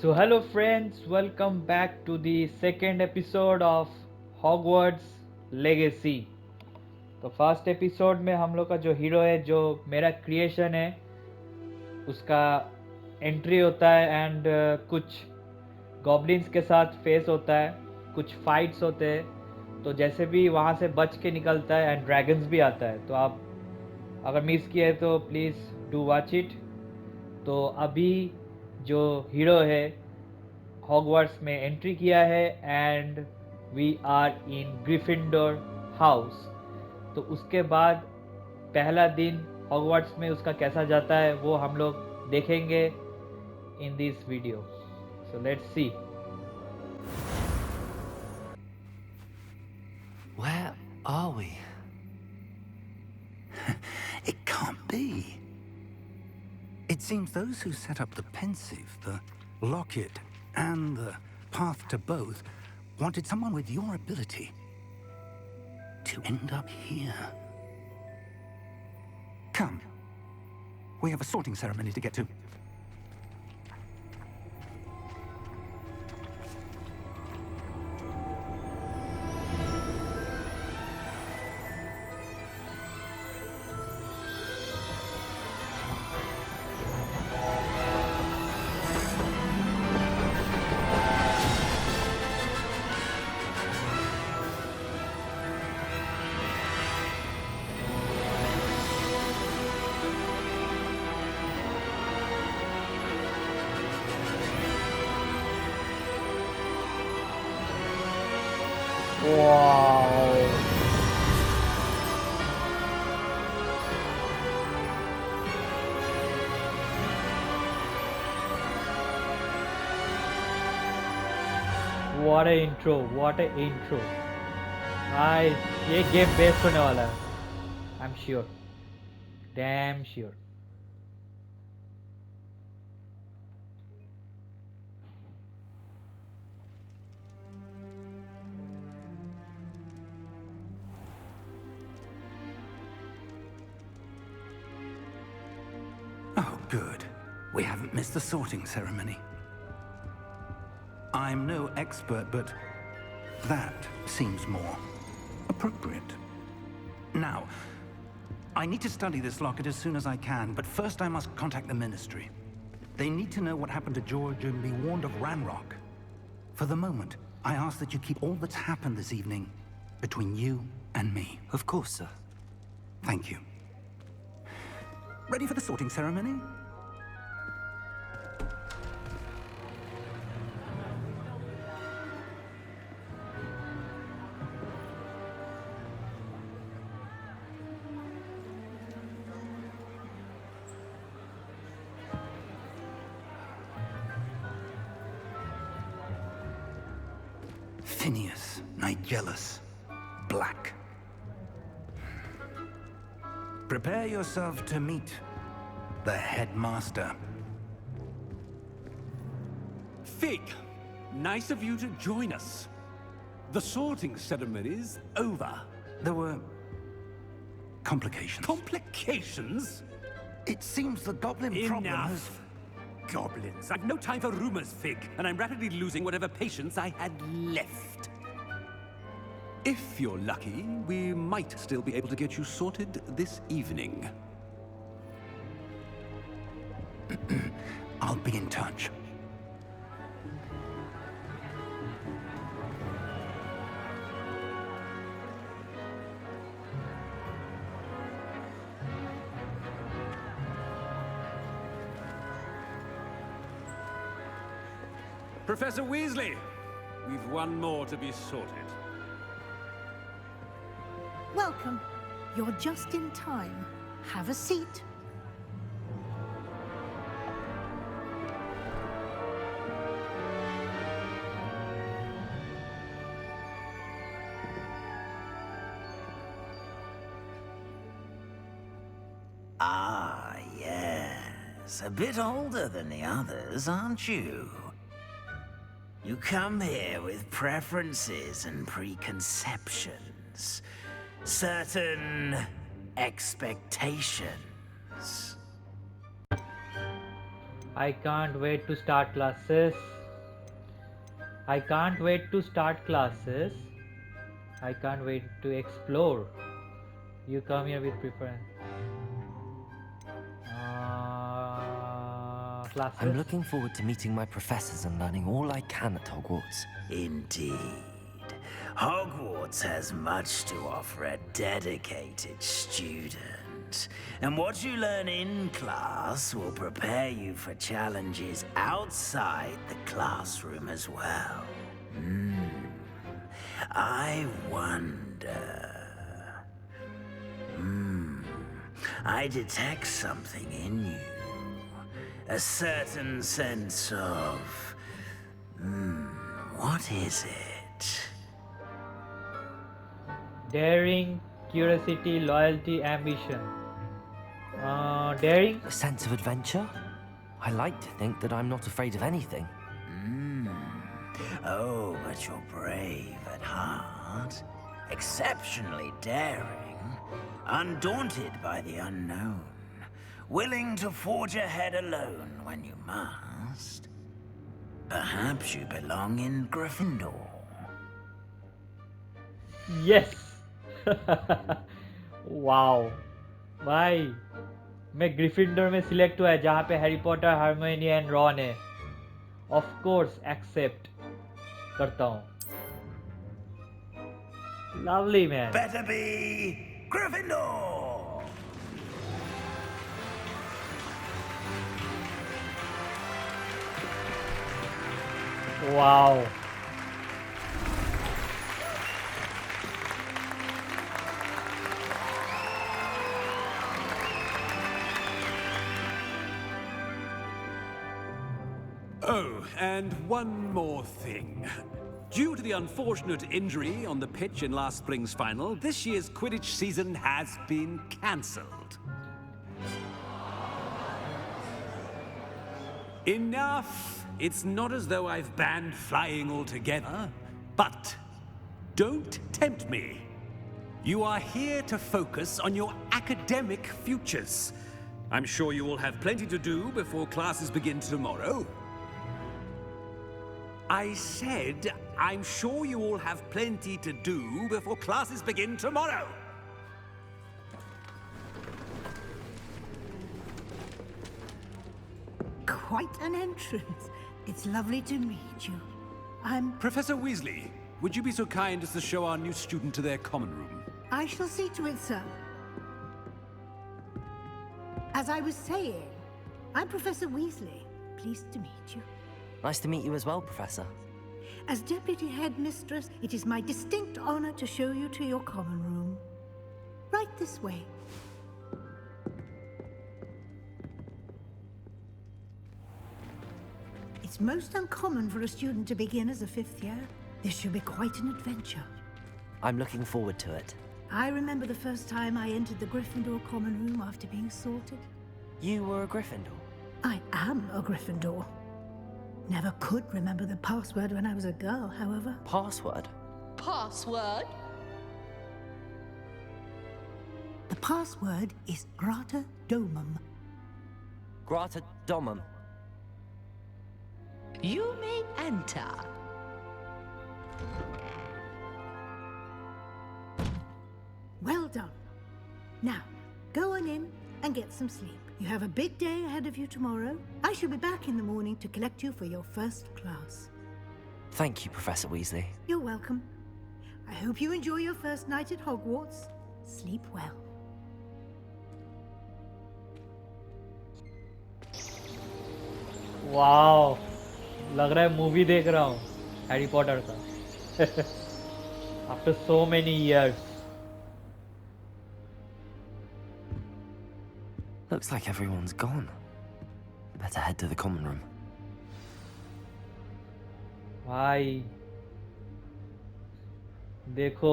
So hello friends, welcome back to the second episode of Hogwarts Legacy. तो first episode में हम लोग का जो हीरो है, जो मेरा क्रिएशन है, उसका एंट्री होता है एंड कुछ गॉब्लिन्स के साथ फेस होता है, कुछ फाइट्स होते हैं। तो जैसे भी वहाँ से बच के निकलता है एंड ड्रैगन्स भी आता है। तो आप अगर मिस किए हैं तो प्लीज़ डू वॉच इट। तो अभी जो हीरो है हॉगवर्ट्स में एंट्री किया है and we are in Gryffindor house. तो उसके बाद पहला दिन हॉगवर्ट्स में उसका कैसा जाता है वो हम लोग देखेंगे in this video. So let's see. Where are we? It can't be. It seems those who set up the pensive, the locket, and the path to both wanted someone with your ability to end up here. Come. We have a sorting ceremony to get to. Wow. What a intro, what a intro. भाई ये game best होने वाला है, I am sure, damn sure. Oh, good. We haven't missed the sorting ceremony. I'm no expert, but that seems more appropriate. Now, I need to study this locket as soon as I can, but first I must contact the Ministry. They need to know what happened to George and be warned of Ranrock. For the moment, I ask that you keep all that's happened this evening between you and me. Of course, sir. Thank you. Ready for the sorting ceremony? Phineas, Nigellus, Black. Prepare yourself to meet the headmaster. Fig, nice of you to join us. The sorting ceremony's over. There were complications. Complications? It seems the goblin problem has... Enough. Goblins. I've no time for rumors, Fig, and I'm rapidly losing whatever patience I had left. If you're lucky, we might still be able to get you sorted this evening. I'll be in touch. Professor Weasley, we've one more to be sorted. Welcome. You're just in time. Have a seat. Ah, yes. A bit older than the others, aren't you? You come here with preferences and preconceptions. Certain expectations. I can't wait to start classes. I can't wait to start classes. I can't wait to explore. You come here with preference. Classes. I'm looking forward to meeting my professors and learning all I can at Hogwarts. Indeed. Hogwarts has much to offer a dedicated student. And what you learn in class will prepare you for challenges outside the classroom as well. I wonder... I detect something in you. A certain sense of... what is it? Daring, curiosity, loyalty, ambition. Daring? A sense of adventure? I like to think that I'm not afraid of anything. Oh, but you're brave at heart. Exceptionally daring. Undaunted by the unknown. Willing to forge ahead alone when you must. Perhaps you belong in Gryffindor. Yes. Wow. भाई मैं Gryffindor में select हुआ है जहाँ पे Harry Potter, हार्मियोनी and Ron है. Of course accept करता हूँ. Lovely man. Better be Gryffindor! Wow. Oh, and one more thing. Due to the unfortunate injury on the pitch in last spring's final, this year's Quidditch season has been cancelled. Enough! It's not as though I've banned flying altogether, but don't tempt me. You are here to focus on your academic futures. I'm sure you will have plenty to do before classes begin tomorrow. I said, I'm sure you all have plenty to do before classes begin tomorrow. Quite an entrance. It's lovely to meet you. I'm... Professor Weasley, would you be so kind as to show our new student to their common room? I shall see to it, sir. As I was saying, I'm Professor Weasley. Pleased to meet you. Nice to meet you as well, Professor. As Deputy Headmistress, it is my distinct honor to show you to your common room. Right this way. It's most uncommon for a student to begin as a fifth year. This should be quite an adventure. I'm looking forward to it. I remember the first time I entered the Gryffindor common room after being sorted. You were a Gryffindor? I am a Gryffindor. Never could remember the password when I was a girl, however. Password? Password? The password is Grata Domum. Grata Domum. You may enter. Well done. Now, go on in and get some sleep. You have a big day ahead of you tomorrow. I shall be back in the morning to collect you for your first class. Thank you, Professor Weasley. You're welcome. I hope you enjoy your first night at Hogwarts. Sleep well. Wow, लग रहा है movie देख रहा हूँ Harry Potter का. After so many years. Looks like everyone's gone. Better head to the common room. भाई देखो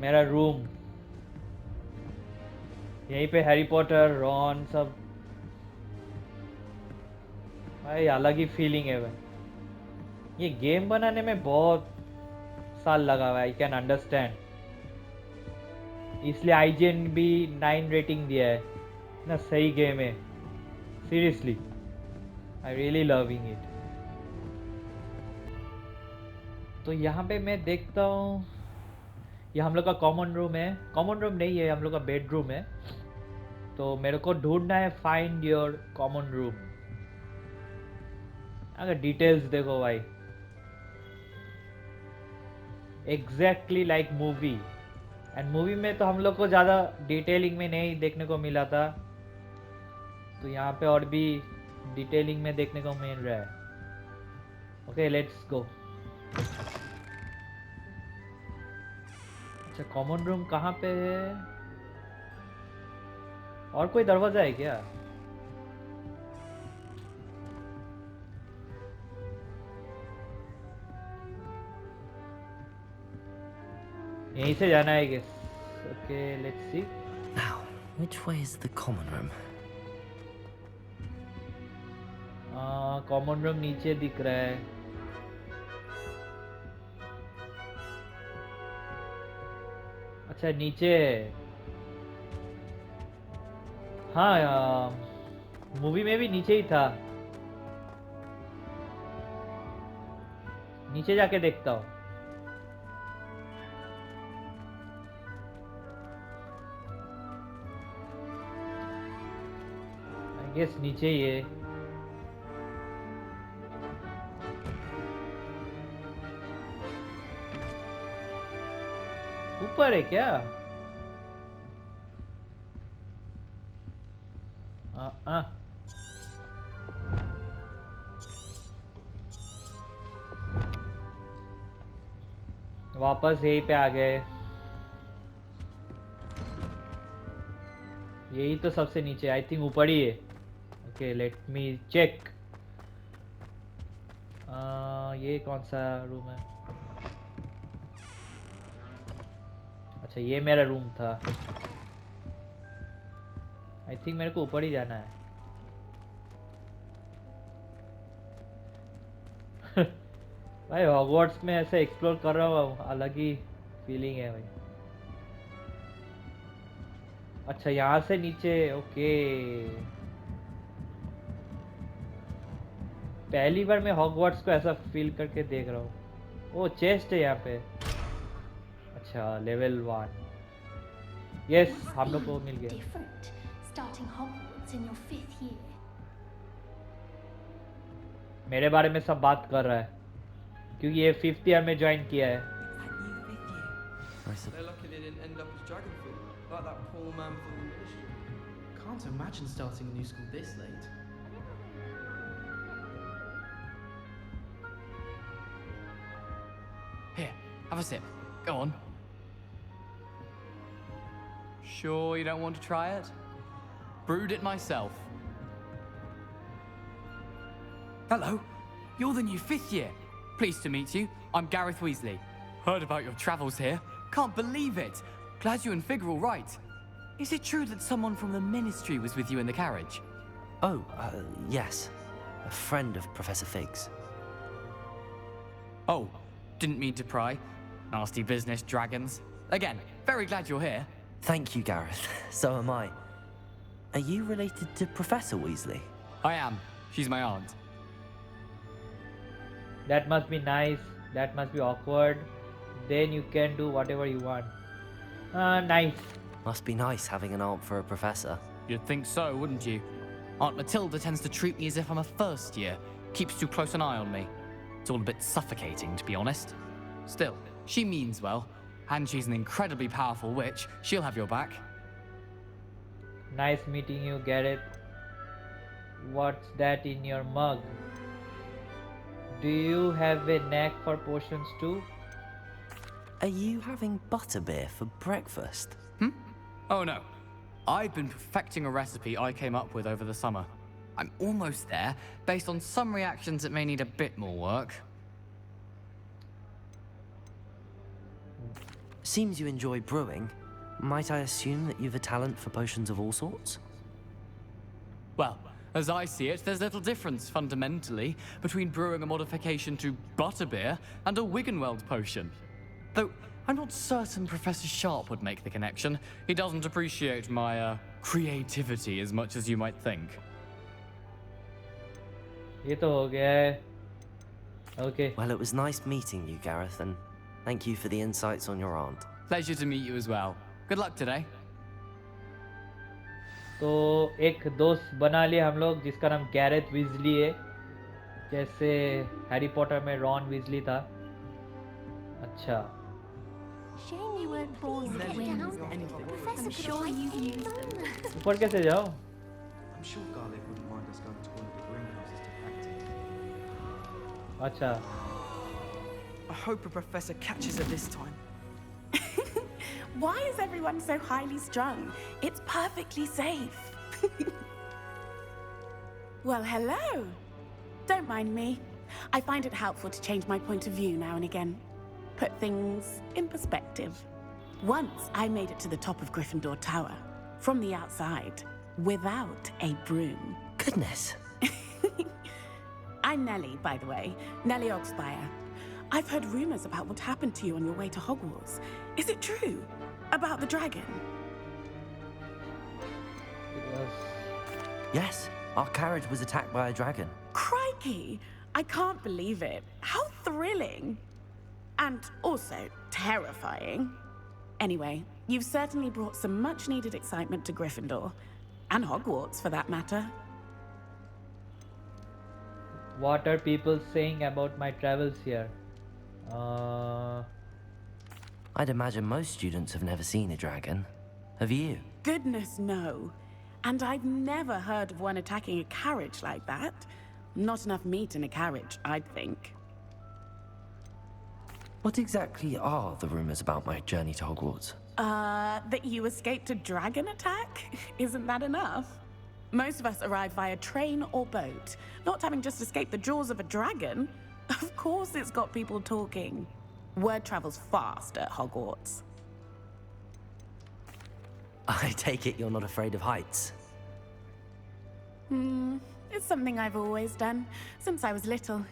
मेरा रूम. यहीं पे हैरी पॉटर, रॉन सब. भाई अलग ही फीलिंग है भाई. ये गेम बनाने में बहुत साल लगा हुआ है. I can understand. इसलिए आईजीएन भी 9 रेटिंग दिया है ना. सही गेम है seriously. I really loving it. तो यहाँ पे मैं देखता हूँ ये हम लोग का कॉमन रूम है। कॉमन रूम नहीं है, हम लोग का बेडरूम है। तो मेरे को ढूंढना है फाइंड योर कॉमन रूम। अगर डिटेल्स देखो भाई, exactly like movie. And movie में तो हम लोग को ज़्यादा डिटेलिंग में नहीं देखने को मिला था, तो यहाँ पे और भी डिटेलिंग में देखने को मिल रहा है। Okay let's go. अच्छा कॉमन रूम कहाँ पे है? और कोई दरवाजा है क्या? यहीं से जाना है guess. Okay let's see. Now, which way is the common room? Common room नीचे दिख रहा है। अच्छा नीचे है। हाँ मूवी में भी नीचे ही था। नीचे जाके देखता हूँ। आई गेस नीचे ही है। ऊपर है क्या? वापस यहीं पे आ गए। यही तो सबसे नीचे, आई थिंक ऊपर ही है। Okay let me check. ये कौन सा रूम है? अच्छा ये मेरा रूम था। आई थिंक मेरे को ऊपर ही जाना है। भाई हॉगवर्ट्स में ऐसे एक्सप्लोर कर रहा हूँ, अलग ही फीलिंग है भाई। अच्छा यहाँ से नीचे। ओके पहली बार मैं हॉगवर्ट्स को ऐसा फील करके देख रहा हूँ। ओ चेस्ट है यहाँ पे। अच्छा लेवल 1। यस हम लोग को मिल गया। Different, starting Hogwarts in your 5th year. मेरे बारे में सब बात कर रहा है क्योंकि ये 5th ईयर में ज्वाइन किया है। They're lucky they didn't end up as Dragonfall, like that poor man from the ministry. Can't imagine starting a new school this late. Here, have a sip. Go on. Sure you don't want to try it? Brewed it myself. Hello, you're the new 5th year. Pleased to meet you. I'm Gareth Weasley. Heard about your travels here. Can't believe it. Glad you and Fig are all right. Is it true that someone from the Ministry was with you in the carriage? Oh, yes. A friend of Professor Fig's. Oh, didn't mean to pry. Nasty business, dragons. Again, very glad you're here. Thank you, Gareth. So am I. Are you related to Professor Weasley? I am. She's my aunt. That must be nice. That must be awkward. Then you can do whatever you want. Nice. Must be nice having an aunt for a professor. You'd think so, wouldn't you? Aunt Matilda tends to treat me as if I'm a first year. Keeps too close an eye on me. It's all a bit suffocating, to be honest. Still, she means well. And she's an incredibly powerful witch. She'll have your back. Nice meeting you, Gareth. What's that in your mug? Do you have a knack for potions too? Are you having butterbeer for breakfast? Oh no. I've been perfecting a recipe I came up with over the summer. I'm almost there, based on some reactions that may need a bit more work. Seems you enjoy brewing. Might I assume that you've a talent for potions of all sorts? Well, as I see it, there's little difference, fundamentally, between brewing a modification to butterbeer and a Wiggenweld potion. Though, I'm not certain Professor Sharp would make the connection. He doesn't appreciate my, creativity as much as you might think. ये तो हो गया है. Okay. Well, it was nice meeting you, Gareth, and thank you for the insights on your aunt. Pleasure to meet you as well. Good luck today. तो एक दोस्त बना लिया हम लोग जिसका नाम गैरेथ विजली है, जैसे हैरी पॉटर में रॉन विजली था. अच्छा. Shame you weren't born with wings. Professor, sure you've used them. ऊपर कैसे जाओ? I'm sure Garlic wouldn't mind us going to one of the greenhouses to practice. अच्छा. I hope a professor catches her this time. Why is everyone so highly strung? It's perfectly safe. Well, hello. Don't mind me. I find it helpful to change my point of view now and again. Put things in perspective. Once I made it to the top of Gryffindor Tower, from the outside, without a broom. Goodness. I'm Nellie, by the way. Nellie Oxfire. I've heard rumors about what happened to you on your way to Hogwarts. Is it true? About the dragon? It was... Yes, our carriage was attacked by a dragon. Crikey! I can't believe it. How thrilling! And also terrifying. Anyway, you've certainly brought some much-needed excitement to Gryffindor. And Hogwarts, for that matter. What are people saying about my travels here? I'd imagine most students have never seen a dragon. Have you? Goodness, no. And I've never heard of one attacking a carriage like that. Not enough meat in a carriage, I'd think. What exactly are the rumors about my journey to Hogwarts? That you escaped a dragon attack? Isn't that enough? Most of us arrive via train or boat, not having just escaped the jaws of a dragon. Of course it's got people talking. Word travels fast at Hogwarts. I take it you're not afraid of heights. It's something I've always done, since I was little.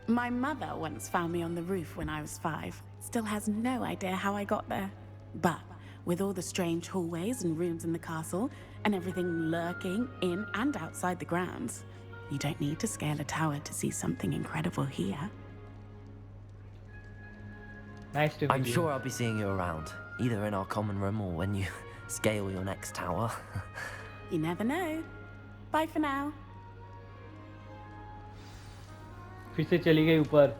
My mother once found me on the roof when I was 5. Still has no idea how I got there. But with all the strange hallways and rooms in the castle, and everything lurking in and outside the grounds, you don't need to scale a tower to see something incredible here. Nice to meet I'm you. sure I'll be seeing you around, either in our common room or when you scale your next tower. You never know. Bye for now. फिर से चली गई ऊपर.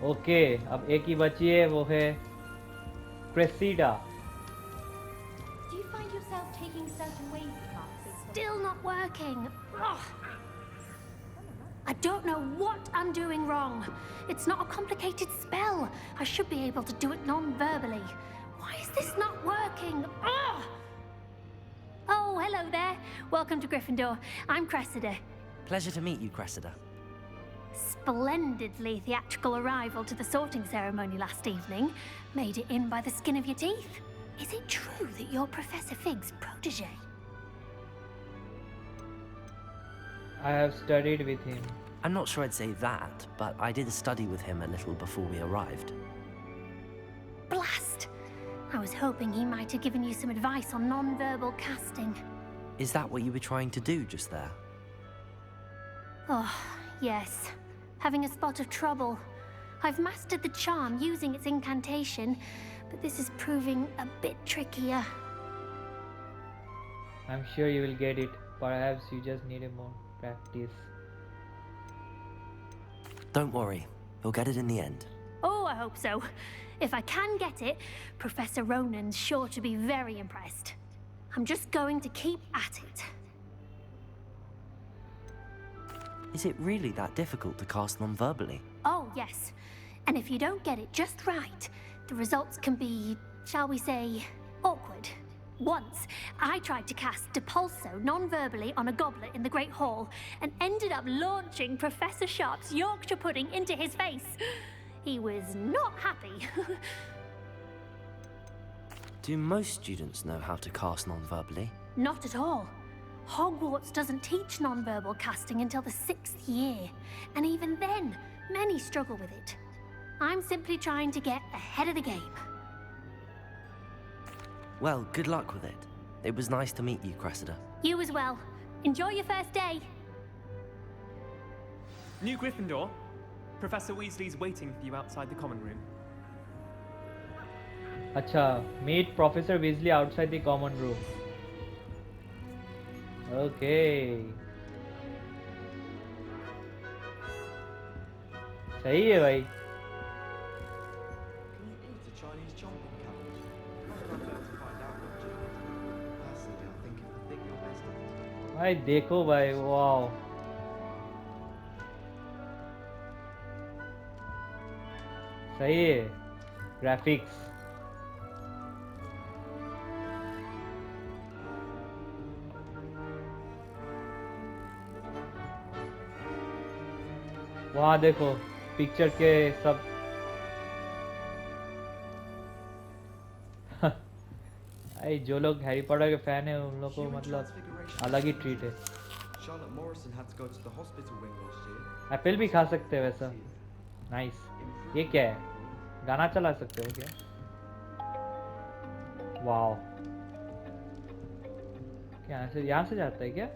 Okay, अब एक ही बची है, वो है Cressida. Do you find yourself taking certain ways in class? Still not working. Ugh. I don't know what I'm doing wrong. It's not a complicated spell. I should be able to do it non-verbally. Why is this not working? Ugh. Oh, hello there. Welcome to Gryffindor. I'm Cressida. Pleasure to meet you, Cressida. Splendidly theatrical arrival to the sorting ceremony last evening. Made it in by the skin of your teeth. Is it true that you're Professor Fig's protege? I have studied with him. I'm not sure I'd say that, but I did study with him a little before we arrived. Blast! I was hoping he might have given you some advice on non-verbal casting. Is that what you were trying to do just there? Oh, yes. Having a spot of trouble. I've mastered the charm using its incantation, but this is proving a bit trickier. I'm sure you will get it. Perhaps you just need a more practice. Don't worry, you'll get it in the end. Oh, I hope so. If I can get it, Professor Ronan's sure to be very impressed. I'm just going to keep at it. Is it really that difficult to cast non-verbally? Oh, yes. And if you don't get it just right, the results can be, shall we say, awkward. Once, I tried to cast Depulso non-verbally on a goblet in the Great Hall and ended up launching Professor Sharp's Yorkshire pudding into his face. He was not happy. Do most students know how to cast non-verbally? Not at all. Hogwarts doesn't teach non-verbal casting until the 6th year, and even then, many struggle with it. I'm simply trying to get ahead of the game. Well, good luck with it. It was nice to meet you, Cressida. You as well. Enjoy your first day. New Gryffindor. Professor Weasley's waiting for you outside the common room. अच्छा, meet Professor Weasley outside the common room. Okay. सही है भाई. Can you eat a Chinese chomping cabbage? Not that I'd be able to find out, would you? Personally, I think it's the thing you're best at. भाई देखो भाई, wow. सही है. Graphics. वहाँ देखो पिक्चर के सब. भाई जो लोग हैरी पॉटर के फैन है उन लोग को मतलब अलग ही ट्रीट है. Charlotte Morrison had to go to the hospital wing last year. Apple भी खा सकते हैं वैसा. नाइस. ये क्या है? गाना चला सकते हो क्या? वाओ. क्या यहाँ से जाता है क्या?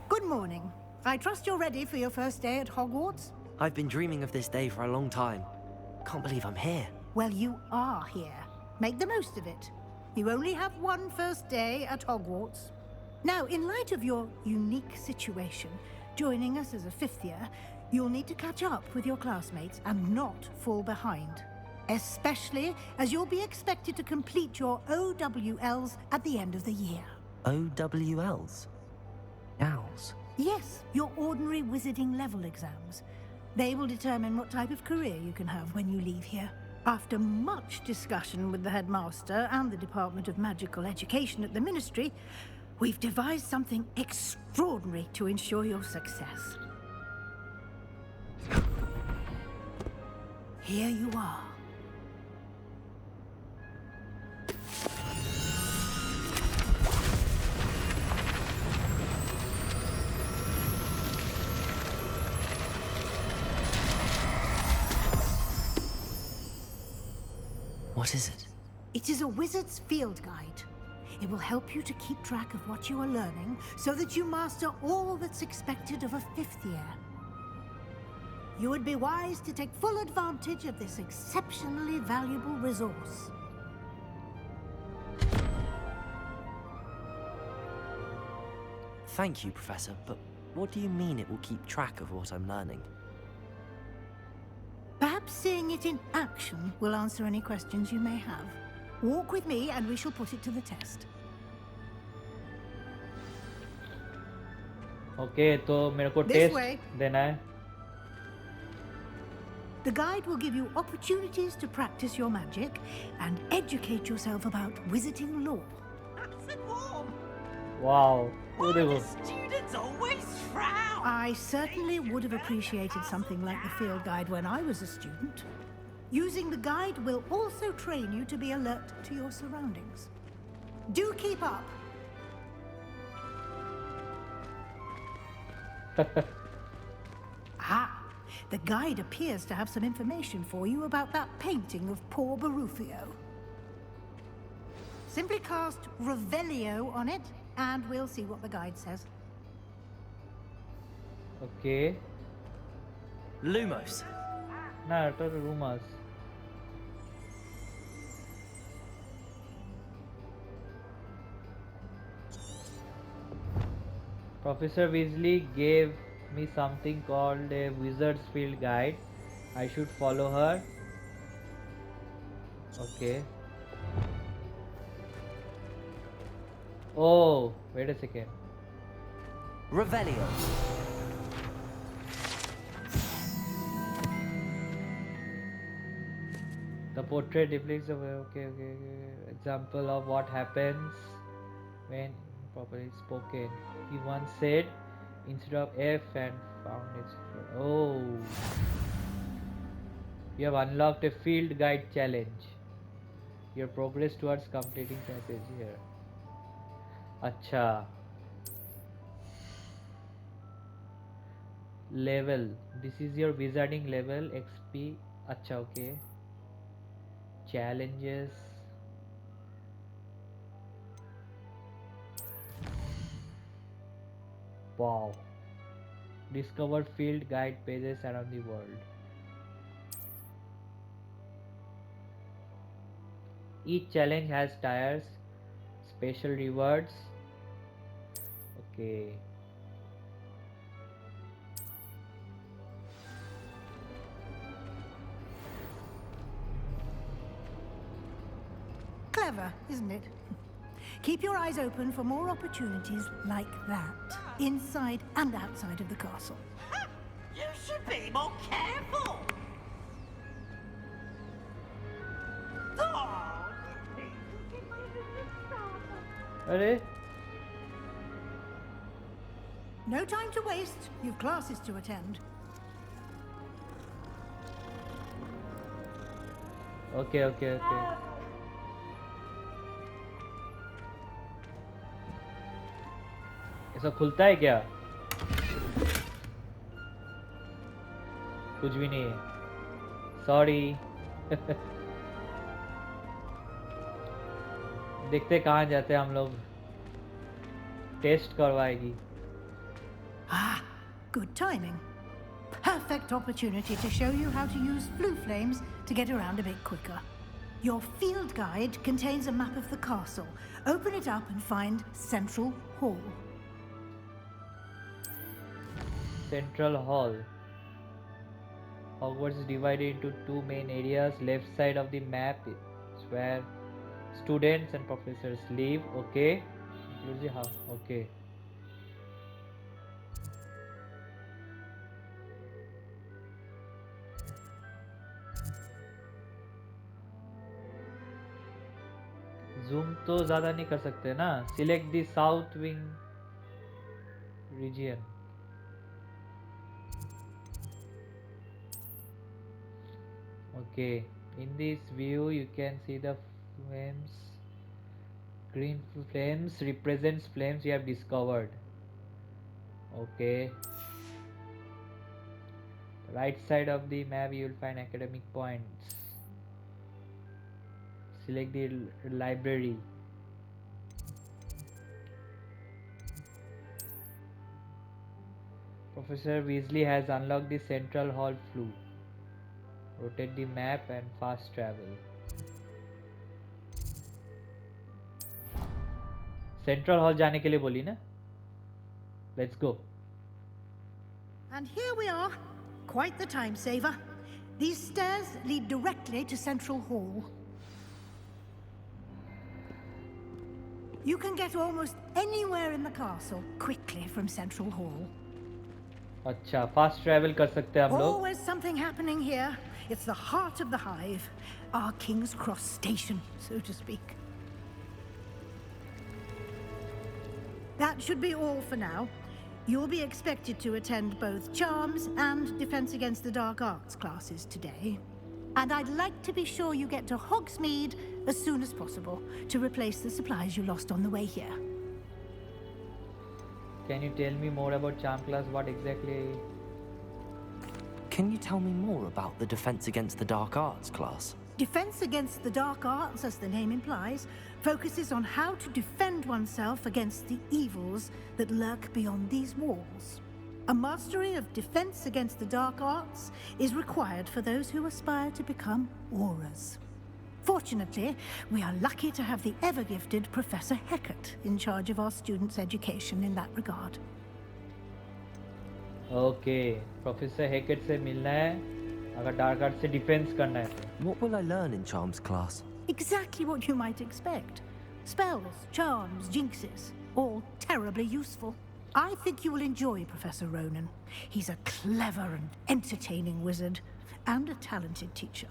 Good morning. I trust you're ready for your first day at Hogwarts? I've been dreaming of this day for a long time. Can't believe I'm here. Well, you are here. Make the most of it. You only have one first day at Hogwarts. Now, in light of your unique situation, joining us as a fifth year, you'll need to catch up with your classmates and not fall behind. Especially as you'll be expected to complete your OWLs at the end of the year. OWLs? Owls? Yes, your ordinary wizarding level exams. They will determine what type of career you can have when you leave here. After much discussion with the headmaster and the Department of Magical Education at the Ministry, we've devised something extraordinary to ensure your success. Here you are. What is it? It is a wizard's field guide. It will help you to keep track of what you are learning so that you master all that's expected of a fifth year. You would be wise to take full advantage of this exceptionally valuable resource. Thank you, Professor, but what do you mean it will keep track of what I'm learning? Perhaps seeing it in action will answer any questions you may have. Walk with me and we shall put it to the test. Okay, तो मेरे को This test way. देना है. The guide will give you opportunities to practice your magic and educate yourself about wizarding lore. That's warm. Wow. Why वो do देखो. students always frown? I certainly would have appreciated something like the field guide when I was a student. Using the guide will also train you to be alert to your surroundings. Do keep up. The guide appears to have some information for you about that painting of poor Barufio. Simply cast Revelio on it, and we'll see what the guide says. Okay. Lumos. No, it was rumors. Professor Weasley gave me something called a Wizard's Field Guide. I should follow her. Okay. Oh, wait a second. Revelio. The portrait depicts a okay. Example of what happens when properly spoken. He once said instead of F and found its. Oh, you have unlocked a field guide challenge. Your progress towards completing passage here. Acha. Level. This is your wizarding level. XP. Acha, okay. Challenges. Wow. Discover field guide pages around the world. Each challenge has tires, special rewards. Okay. Clever, isn't it? Keep your eyes open for more opportunities like that, inside and outside of the castle. You should be more careful! Arey? No time to waste. You've classes to attend. Okay, okay, okay. ऐसा खुलता है क्या? कुछ भी नहीं है. Sorry. देखते कहाँ जाते हैं हम लोग. टेस्ट करवाएगी. Ah, good timing. Perfect opportunity to show you how to use blue flames to get around a bit quicker. Your field guide contains a map of the castle. Open it up and find Central Hall. Central Hall. Hogwarts is divided into two main areas. Left side of the map is where students and professors live. Okay. Includes the house. Okay. Zoom तो ज़्यादा नहीं कर सकते ना. Select the south wing region. Okay, in this view you can see the flames. Green flames represents flames you have discovered. Okay. Right side of the map you will find academic points. Select the library. Professor Weasley has unlocked the Central Hall flue. Rotate the map and fast travel. Central Hall जाने के लिए बोली ना? Let's go. And here we are. Quite the time saver. These stairs lead directly to Central Hall. You can get almost anywhere in the castle quickly from Central Hall. अच्छा, fast travel कर सकते हैं हम लोग. Always something happening here. It's the heart of the hive, our King's Cross station, so to speak. That should be all for now. You'll be expected to attend both Charms and Defense Against the Dark Arts classes today. And I'd like to be sure you get to Hogsmeade as soon as possible to replace the supplies you lost on the way here. Can you tell me more about Charm class? What exactly? Can you tell me more about the Defense Against the Dark Arts class? Defense Against the Dark Arts, as the name implies, focuses on how to defend oneself against the evils that lurk beyond these walls. A mastery of Defense Against the Dark Arts is required for those who aspire to become Aurors. Fortunately, we are lucky to have the ever-gifted Professor Hecat in charge of our students' education in that regard. Okay, Professor Hecat से मिलना है. अगर Dark Arts से defense करना है. What will I learn in Charms class? Exactly what you might expect. Spells, charms, jinxes, all terribly useful. I think you will enjoy Professor Ronan. He's a clever and entertaining wizard, and a talented teacher.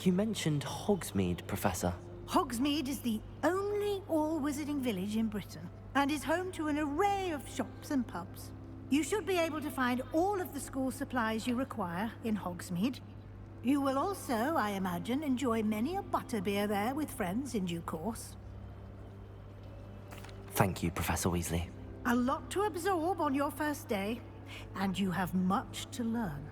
You mentioned Hogsmeade, Professor. Hogsmeade is the only all-wizarding village in Britain, and is home to an array of shops and pubs. You should be able to find all of the school supplies you require in Hogsmeade. You will also, I imagine, enjoy many a butterbeer there with friends in due course. Thank you, Professor Weasley. A lot to absorb on your first day, and you have much to learn.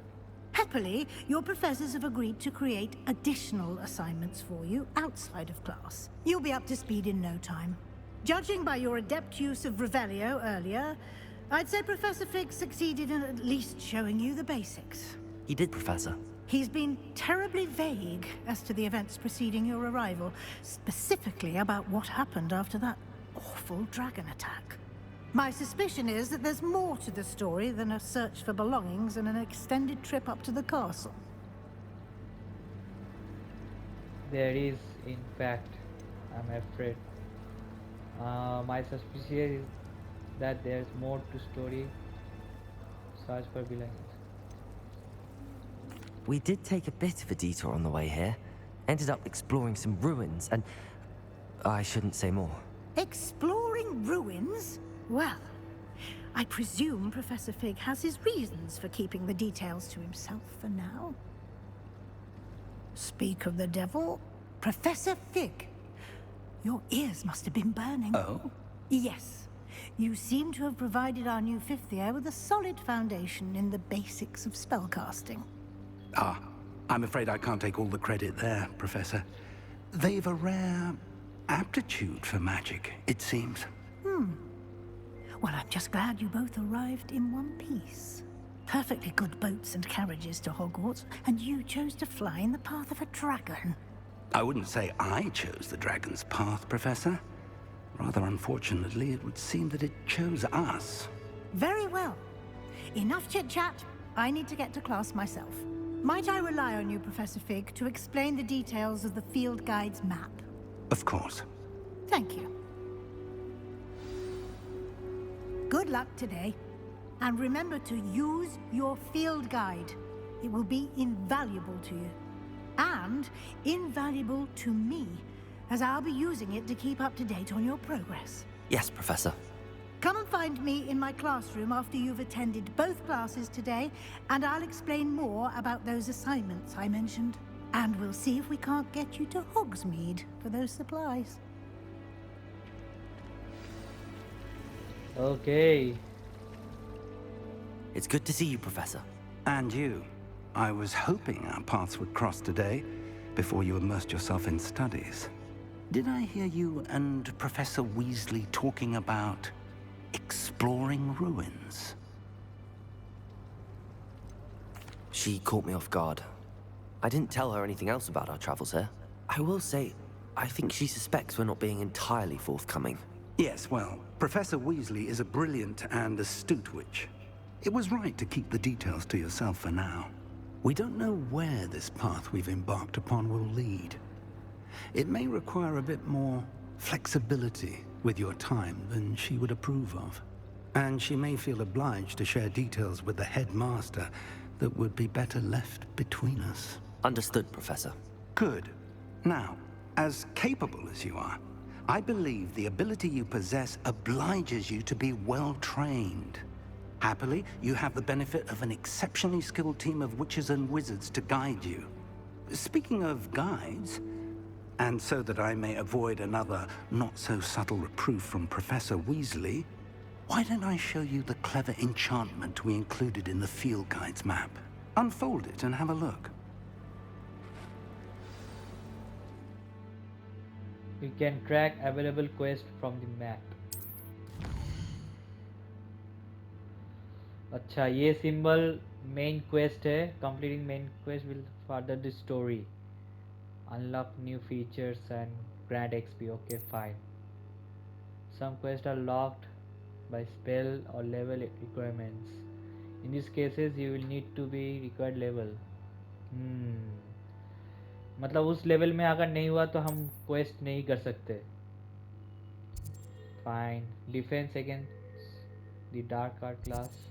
Happily, your professors have agreed to create additional assignments for you outside of class. You'll be up to speed in no time. Judging by your adept use of Revelio earlier, I'd say Professor Fig succeeded in at least showing you the basics. He did, Professor. He's been terribly vague as to the events preceding your arrival, specifically about what happened after that awful dragon attack. My suspicion is that there's more to the story than a search for belongings and an extended trip up to the castle. There is, in fact, I'm afraid. My suspicion is that there's more to story. Search for belongings. We did take a bit of a detour on the way here. Ended up exploring some ruins, and I shouldn't say more. Exploring ruins? Well, I presume Professor Fig has his reasons for keeping the details to himself for now. Speak of the devil, Professor Fig. Your ears must have been burning. Oh? Yes. You seem to have provided our new fifth year with a solid foundation in the basics of spellcasting. Ah, I'm afraid I can't take all the credit there, Professor. They've a rare aptitude for magic, it seems. Well, I'm just glad you both arrived in one piece. Perfectly good boats and carriages to Hogwarts, and you chose to fly in the path of a dragon. I wouldn't say I chose the dragon's path, Professor. Rather unfortunately, it would seem that it chose us. Very well. Enough chit-chat. I need to get to class myself. Might I rely on you, Professor Fig, to explain the details of the field guide's map? Of course. Thank you. Good luck today. And remember to use your field guide. It will be invaluable to you. And invaluable to me, as I'll be using it to keep up to date on your progress. Yes, Professor. Come and find me in my classroom after you've attended both classes today, and I'll explain more about those assignments I mentioned. And we'll see if we can't get you to Hogsmeade for those supplies. Okay. It's good to see you, Professor. And you. I was hoping our paths would cross today, before you immersed yourself in studies. Did I hear you and Professor Weasley talking about exploring ruins? She caught me off guard. I didn't tell her anything else about our travels here. I will say, I think she suspects we're not being entirely forthcoming. Yes, well, Professor Weasley is a brilliant and astute witch. It was right to keep the details to yourself for now. We don't know where this path we've embarked upon will lead. It may require a bit more flexibility with your time than she would approve of. And she may feel obliged to share details with the headmaster that would be better left between us. Understood, Professor. Good. Now, as capable as you are, I believe the ability you possess obliges you to be well-trained. Happily, you have the benefit of an exceptionally skilled team of witches and wizards to guide you. Speaking of guides, and so that I may avoid another not-so-subtle reproof from Professor Weasley, why don't I show you the clever enchantment we included in the field guide's map? Unfold it and have a look. You can track available quests from the map. अच्छा, ये symbol main quest है. Completing main quest will further the story. Unlock new features and grant XP. Okay, fine. Some quests are locked by spell or level requirements. In these cases, you will need to be required level. मतलब उस level में अगर नहीं हुआ तो हम quest नहीं कर सकते. Fine. Defence against the dark art class.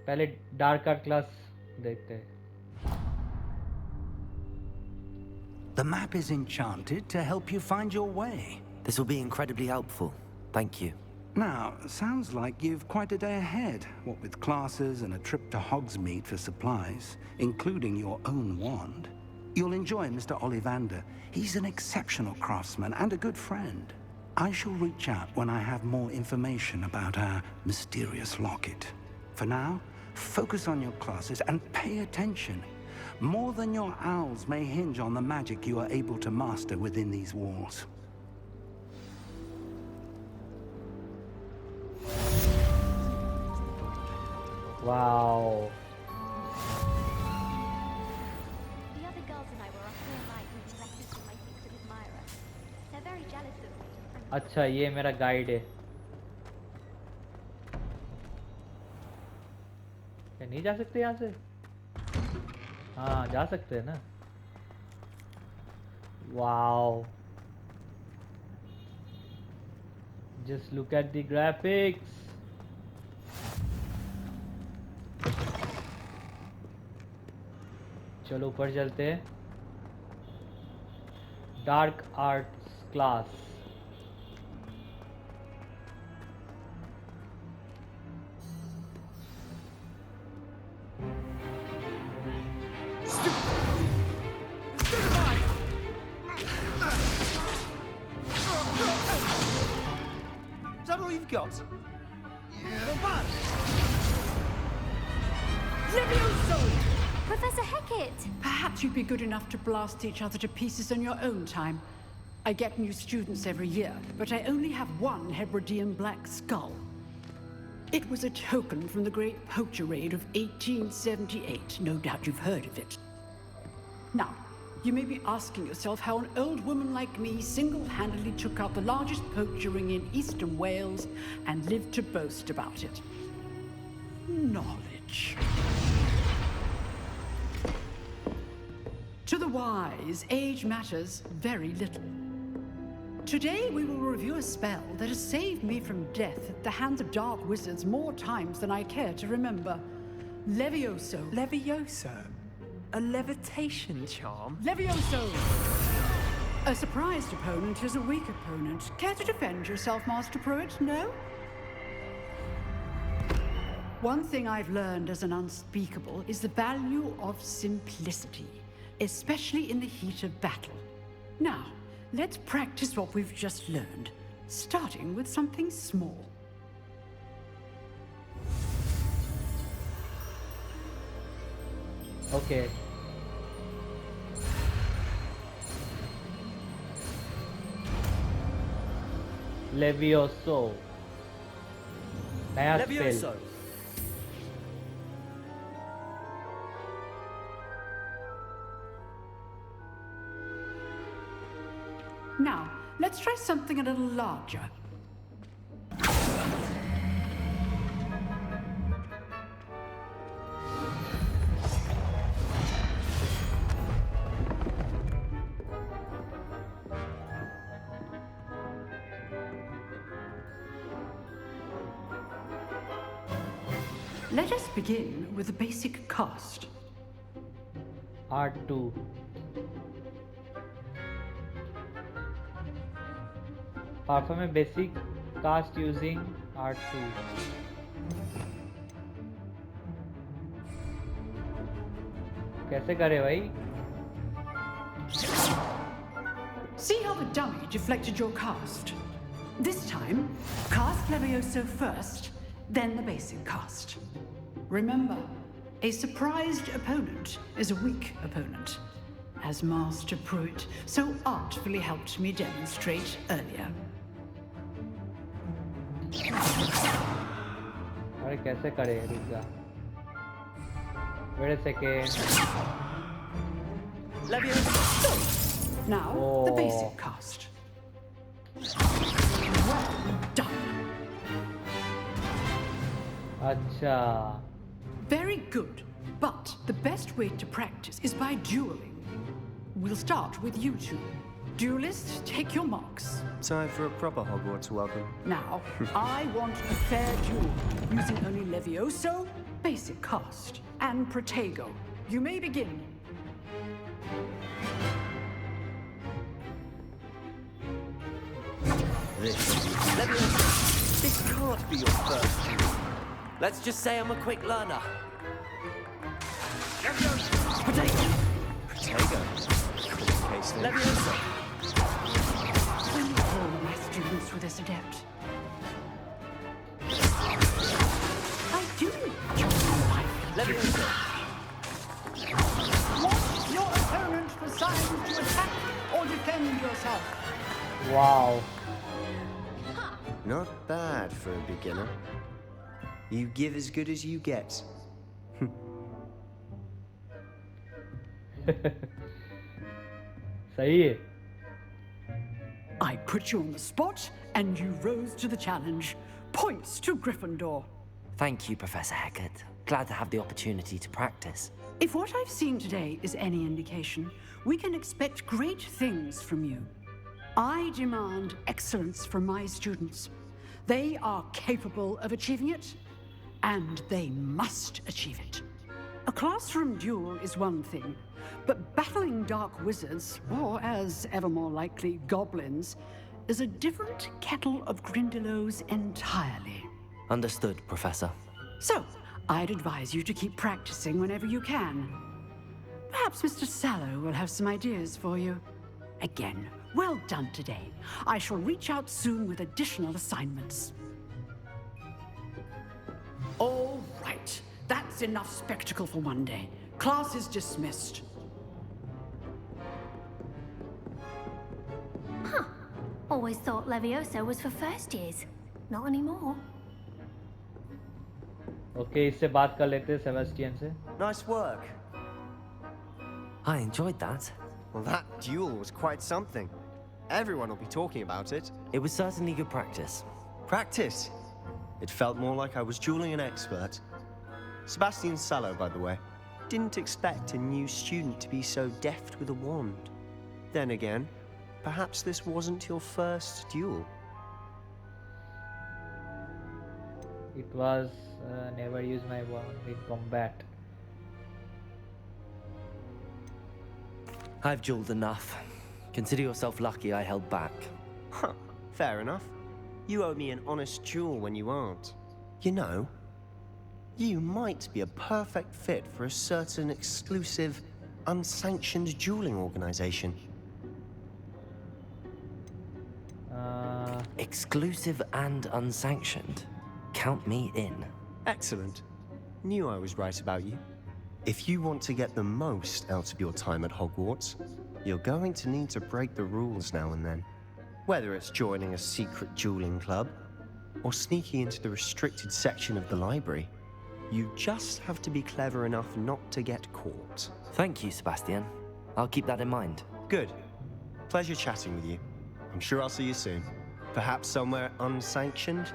पहले डार्क आर्ट क्लास देखते हैं. The map is enchanted to help you find your way. This will be incredibly helpful. Thank you. Now, sounds like you've quite a day ahead, what with classes and a trip to Hogsmeade for supplies, including your own wand. You'll enjoy Mr. Ollivander. He's an exceptional craftsman and a good friend. I shall reach out when I have more information about our mysterious locket. For now, focus on your classes and pay attention. More than your owls may hinge on the magic you are able to master within these walls. Wow. The other girls and I were up all night reading letters from my secret admirer. They're very jealous of me. अच्छा ये मेरा guide है. क्या नहीं जा सकते यहाँ से? हाँ जा सकते हैं ना. Wow. Just look at the graphics. चलो ऊपर चलते हैं. Dark arts class. Is that all you've got? Levioso! Professor Hecat! Perhaps you'd be good enough to blast each other to pieces in your own time. I get new students every year, but I only have one Hebridean black skull. It was a token from the Great Poacher Raid of 1878. No doubt you've heard of it. Now, you may be asking yourself how an old woman like me single-handedly took out the largest poacher ring in eastern Wales and lived to boast about it. Knowledge. To the wise, age matters very little. Today we will review a spell that has saved me from death at the hands of dark wizards more times than I care to remember. Levioso. Levioso? A levitation charm? Levioso! A surprised opponent is a weak opponent. Care to defend yourself, Master Pruitt? No? One thing I've learned as an unspeakable is the value of simplicity, especially in the heat of battle. Now, let's practice what we've just learned, starting with something small. Okay. Levioso. नया Levioso. spell. Now, let's try something a little larger. Let us begin with the basic cast. Art 2. Perform a basic cast using Art 2. कैसे करे भाई? See how the dummy deflected your cast? This time, cast Levioso first, then the basic cast. Remember, a surprised opponent is a weak opponent, as Master Pruitt so artfully helped me demonstrate earlier. अरे कैसे करे? रुक जा. Wait a second. Now, the basic cast. Well done. अच्छा. Very good. But the best way to practice is by dueling. We'll start with you two. Duelists, take your marks. Time for a proper Hogwarts welcome. Now, I want a fair duel, using only Levioso, basic cast, and Protego. You may begin. This can't be your first duel. Let's just say I'm a quick learner. Protego! Protego. Case then. Leviosa! Only all my students with this adept. I do enjoy my Leviosa! Want your opponent assigned to attack or defend yourself? Wow. Not bad for a beginner. You give as good as you get. सही है. I put you on the spot, and you rose to the challenge. Points to Gryffindor. Thank you, Professor Hecat. Glad to have the opportunity to practice. If what I've seen today is any indication, we can expect great things from you. I demand excellence from my students. They are capable of achieving it, and they must achieve it. A classroom duel is one thing, but battling dark wizards, or as ever more likely, goblins, is a different kettle of Grindylows entirely. Understood, Professor. So, I'd advise you to keep practicing whenever you can. Perhaps Mr. Sallow will have some ideas for you. Again, well done today. I shall reach out soon with additional assignments. All right. That's enough spectacle for one day. Class is dismissed. Huh. Always thought Levioso was for first years. Not anymore. Okay, इससे बात कर लेते हैं Sebastian से. Nice work. I enjoyed that. Well, that duel was quite something. Everyone will be talking about it. It was certainly good practice. Practice? It felt more like I was dueling an expert. Sebastian Sallow, by the way. Didn't expect a new student to be so deft with a wand. Then again, perhaps this wasn't your first duel. It was never use my wand in combat. I've dueled enough. Consider yourself lucky I held back. Huh, fair enough. You owe me an honest duel when you aren't. You know, you might be a perfect fit for a certain exclusive, unsanctioned dueling organization. Exclusive and unsanctioned. Count me in. Excellent. Knew I was right about you. If you want to get the most out of your time at Hogwarts, you're going to need to break the rules now and then. Whether it's joining a secret dueling club, or sneaking into the restricted section of the library, you just have to be clever enough not to get caught. Thank you, Sebastian. I'll keep that in mind. Good. Pleasure chatting with you. I'm sure I'll see you soon. Perhaps somewhere unsanctioned?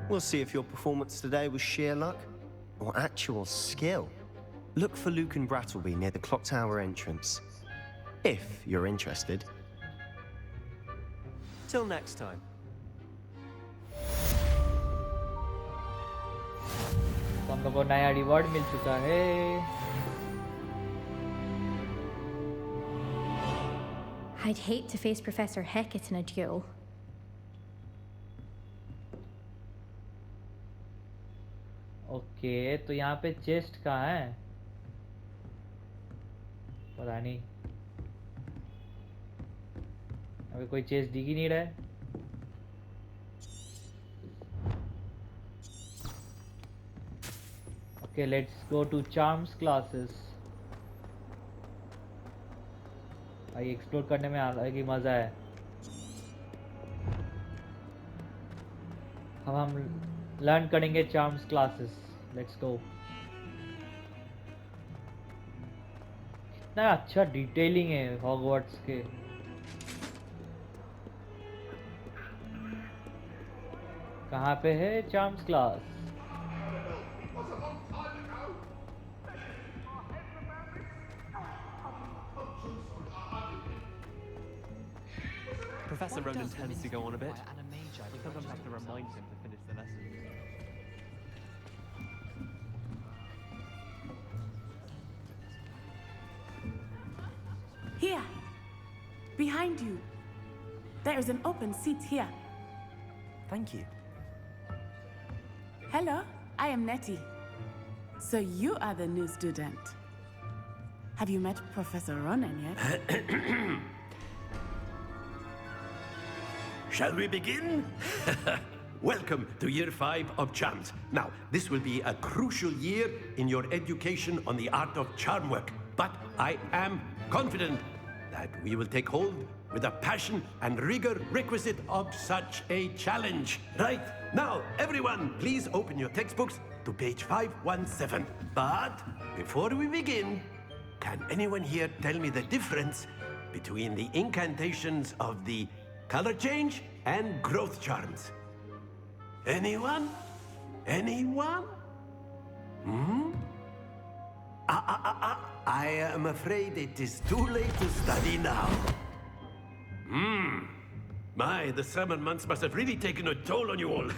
We'll see if your performance today was sheer luck, or actual skill. Look for Luke and Brattleby near the Clock Tower entrance. If you're interested. Till next time. तो हम लोग को नया reward मिल चुका है. I'd hate to face Professor Hecat in a duel. Okay, तो यहाँ पे चेस्ट कहाँ है? पता नहीं. अभी कोई चेस्ट दिख ही नहीं रहा है. Okay, let's go to charms classes. भाई एक्सप्लोर करने में अलग ही मजा है. अब हम लर्न करेंगे charms classes. Let's go. कितना अच्छा डिटेलिंग है हॉगवर्ट्स के. कहाँ पे है charms class? Professor Ronan tends to go on a bit. We sometimes have to remind him to finish the lesson. Here, behind you. There is an open seat here. Thank you. Hello, I am Nettie. So you are the new student. Have you met Professor Ronan yet? Shall we begin? Welcome to Year 5 of Charms. Now, this will be a crucial year in your education on the art of charm work. But I am confident that we will take hold with the passion and rigor requisite of such a challenge. Right, now, everyone, please open your textbooks to page 517. But before we begin, can anyone here tell me the difference between the incantations of the color change and growth charms? Anyone? Anyone? Hmm? I am afraid it is too late to study now. My, the summer months must have really taken a toll on you all.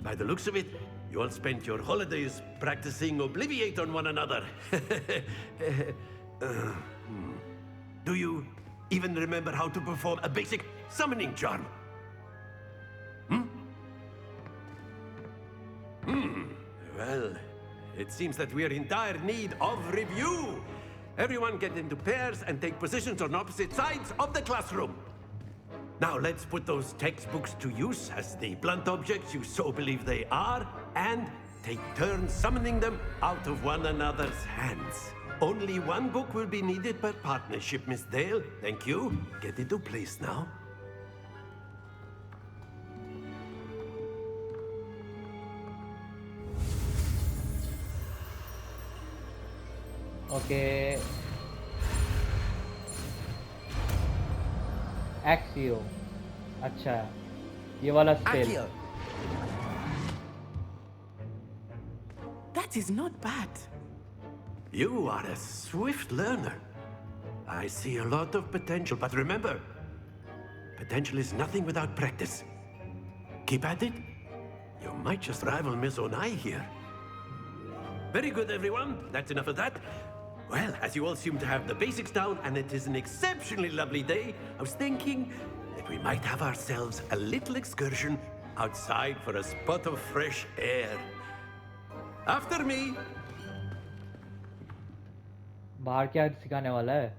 By the looks of it, you all spent your holidays practicing Obliviate on one another. Do you even remember how to perform a basic summoning charm? Well, it seems that we are in dire need of review. Everyone get into pairs and take positions on opposite sides of the classroom. Now let's put those textbooks to use as the blunt objects you so believe they are, and take turns summoning them out of one another's hands. Only one book will be needed per partnership, Miss Dale. Thank you. Get into place now. Okay. Axio. अच्छा ये वाला spell. That is not bad. You are a swift learner. I see a lot of potential, but remember, potential is nothing without practice. Keep at it. You might just rival Miss Onai here. Very good, everyone. That's enough of that. Well, as you all seem to have the basics down, and it is an exceptionally lovely day, I was thinking that we might have ourselves a little excursion outside for a spot of fresh air. After me. बाहर क्या सिखाने वाला है?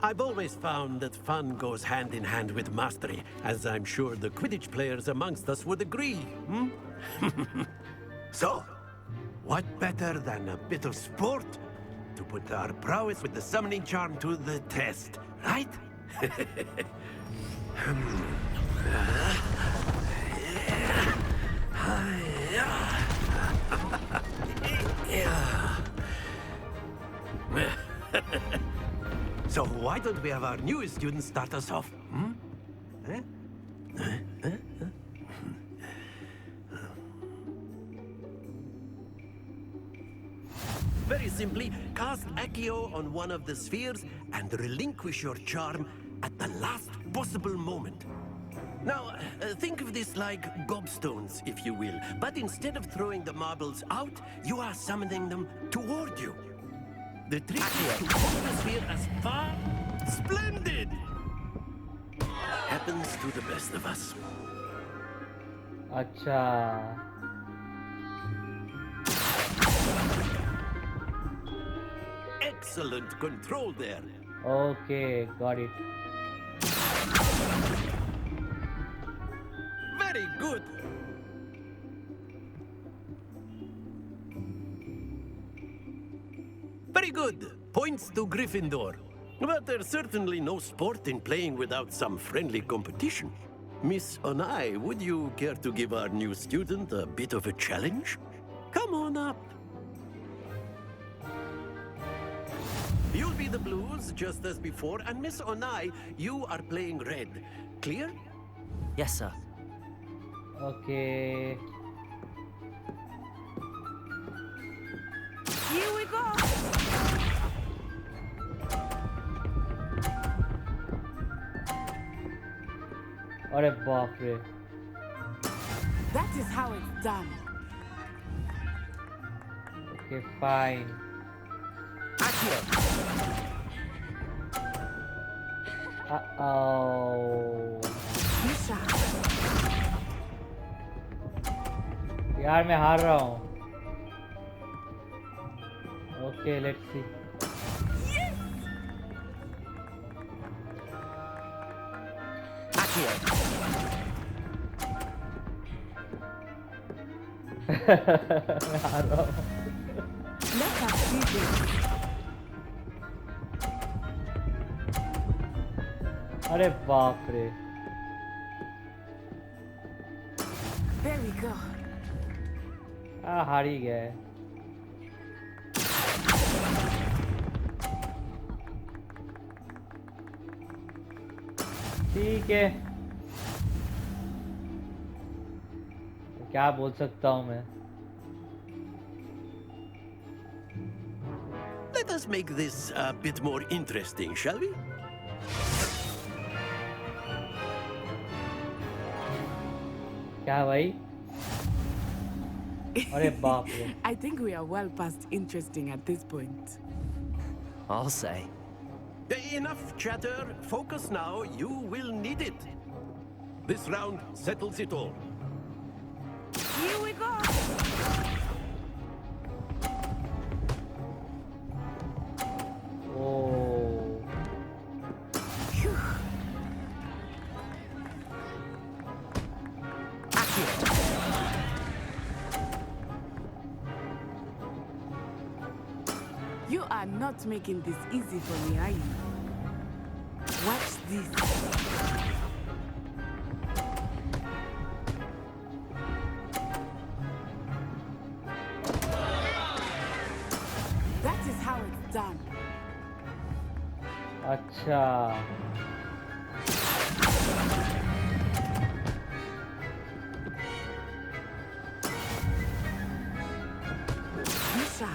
I've always found that fun goes hand in hand with mastery, as I'm sure the Quidditch players amongst us would agree. So, what better than a bit of sport to put our prowess with the summoning charm to the test, right? So why don't we have our newest student start us off? Very simply, cast Accio on one of the spheres and relinquish your charm at the last possible moment. Now, think of this like gobstones, if you will, but instead of throwing the marbles out, you are summoning them toward you. The trick is to pull the sphere as far... Splendid! Happens to the best of us. अच्छा. Excellent control there. Okay, got it. Very good. Very good. Points to Gryffindor. But there's certainly no sport in playing without some friendly competition. Miss Onai, would you care to give our new student a bit of a challenge? Come on up. You'll be the blues, just as before, and Miss Onai, you are playing red. Clear? Yes, sir. Okay. Here we go. अरे बाप रे. That is how it's done. Okay, fine. Uh-oh. यार मैं हार रहा हूँ. Okay, let's see. मैं हार रहा हूँ. Let us do this. अरे बाप रे। There we go. हार ही गए। ठीक है, क्या बोल सकता हूँ मैं। Let us make this a bit more interesting, shall we? क्या भाई? अरे बाप रे। I think we are well past interesting at this point. I'll say. Enough chatter. Focus now. You will need it. This round settles it all. Here we go. Oh. You are not making this easy for me, are you? Watch this. That is how it's done. अच्छा। Misha.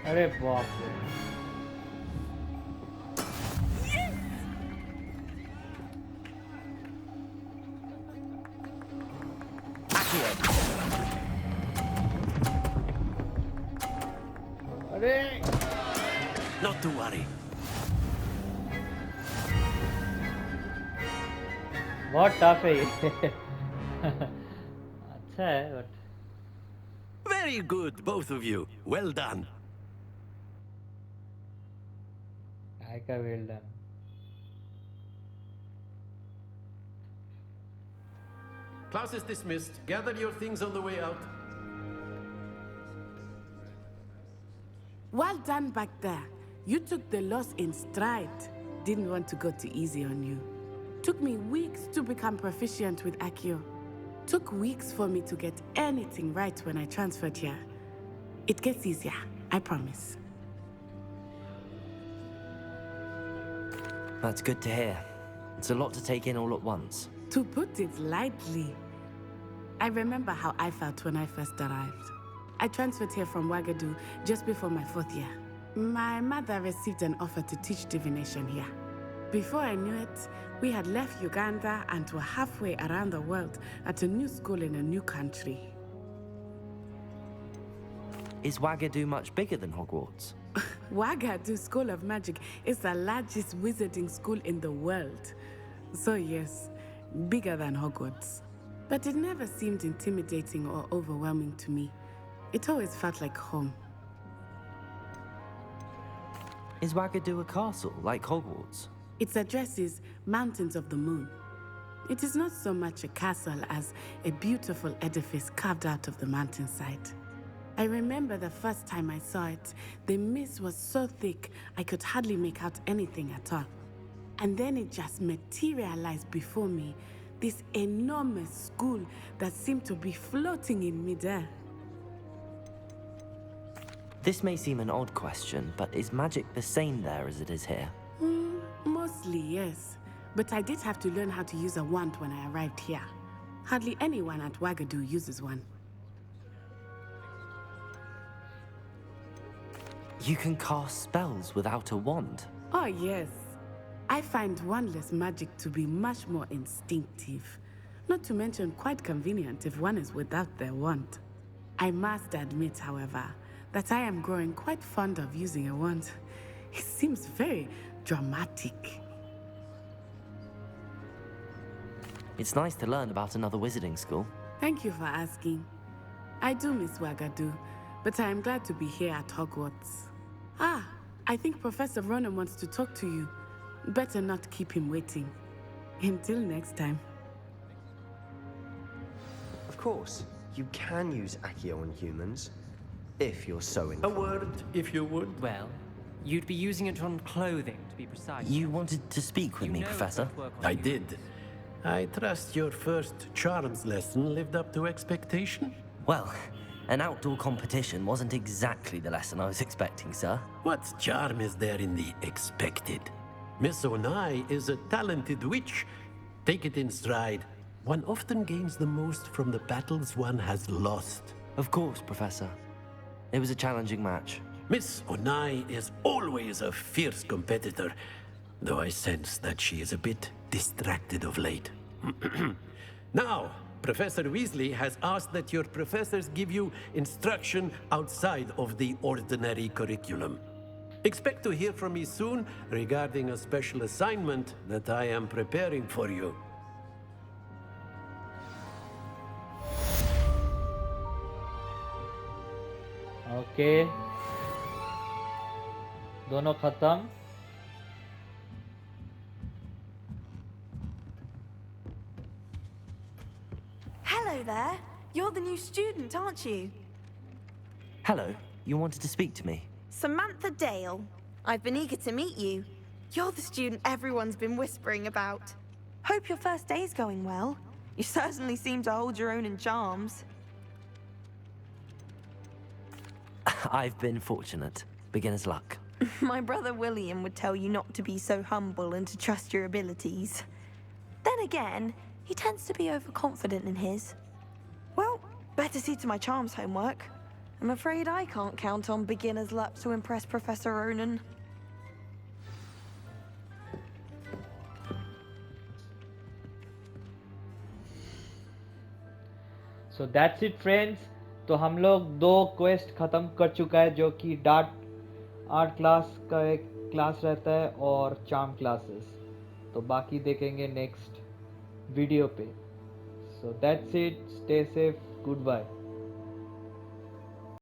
अरे बाप रे। अरे Not to worry. बहुत tough है ये। अच्छा है but. Very good, both of you. Well done. I का well done. Class is dismissed. Gather your things on the way out. Well done back there. You took the loss in stride. Didn't want to go too easy on you. Took me weeks to become proficient with Accio. Took weeks for me to get anything right when I transferred here. It gets easier, I promise. That's good to hear. It's a lot to take in all at once. To put it lightly, I remember how I felt when I first arrived. I transferred here from Wagadu just before my 4th year. My mother received an offer to teach divination here. Before I knew it, we had left Uganda and were halfway around the world at a new school in a new country. Is Wagadu much bigger than Hogwarts? Wagadu School of Magic is the largest wizarding school in the world. So yes, bigger than Hogwarts. But it never seemed intimidating or overwhelming to me. It always felt like home. Is Wagadu a castle, like Hogwarts? Its address is Mountains of the Moon. It is not so much a castle as a beautiful edifice carved out of the mountainside. I remember the first time I saw it, the mist was so thick I could hardly make out anything at all. And then it just materialized before me, this enormous school that seemed to be floating in midair. This may seem an odd question, but is magic the same there as it is here? Mostly, yes. But I did have to learn how to use a wand when I arrived here. Hardly anyone at Wagadu uses one. You can cast spells without a wand? Oh, yes. I find wandless magic to be much more instinctive. Not to mention quite convenient if one is without their wand. I must admit, however, that I am growing quite fond of using a wand. It seems very dramatic. It's nice to learn about another wizarding school. Thank you for asking. I do miss Wagadu, but I am glad to be here at Hogwarts. Ah, I think Professor Ronan wants to talk to you. Better not keep him waiting. Until next time. Of course, you can use Accio on humans. If you're so A inclined. word, if you would. Well, you'd be using it on clothing, to be precise. You wanted to speak with me, know it Professor? won't work on I you. did. I trust your first charms lesson lived up to expectation. Well, an outdoor competition wasn't exactly the lesson I was expecting, sir. What charm is there in the expected? Miss Onai is a talented witch. Take it in stride. One often gains the most from the battles one has lost. Of course, Professor. It was a challenging match. Miss Onai is always a fierce competitor, though I sense that she is a bit distracted of late. Now, Professor Weasley has asked that your professors give you instruction outside of the ordinary curriculum. Expect to hear from me soon regarding a special assignment that I am preparing for you. Okay दोनों खत्म. Hello there. You're the new student, aren't you? Hello, you wanted to speak to me? Samantha Dale. I've been eager to meet you. You're the student everyone's been whispering about. Hope your first day's going well. You certainly seem to hold your own in charms. I've been fortunate. Beginner's luck. My brother William would tell you not to be so humble and to trust your abilities. Then again, he tends to be overconfident in his. Well, better see to my charms homework. I'm afraid I can't count on beginner's luck to impress Professor Ronan. So that's it friends. तो हम लोग 2 quest ख़त्म कर चुका है, जो कि dart art class का एक क्लास रहता है और चार्म क्लासेस. तो बाकी देखेंगे नेक्स्ट वीडियो पे. So that's it. Stay safe. Good bye.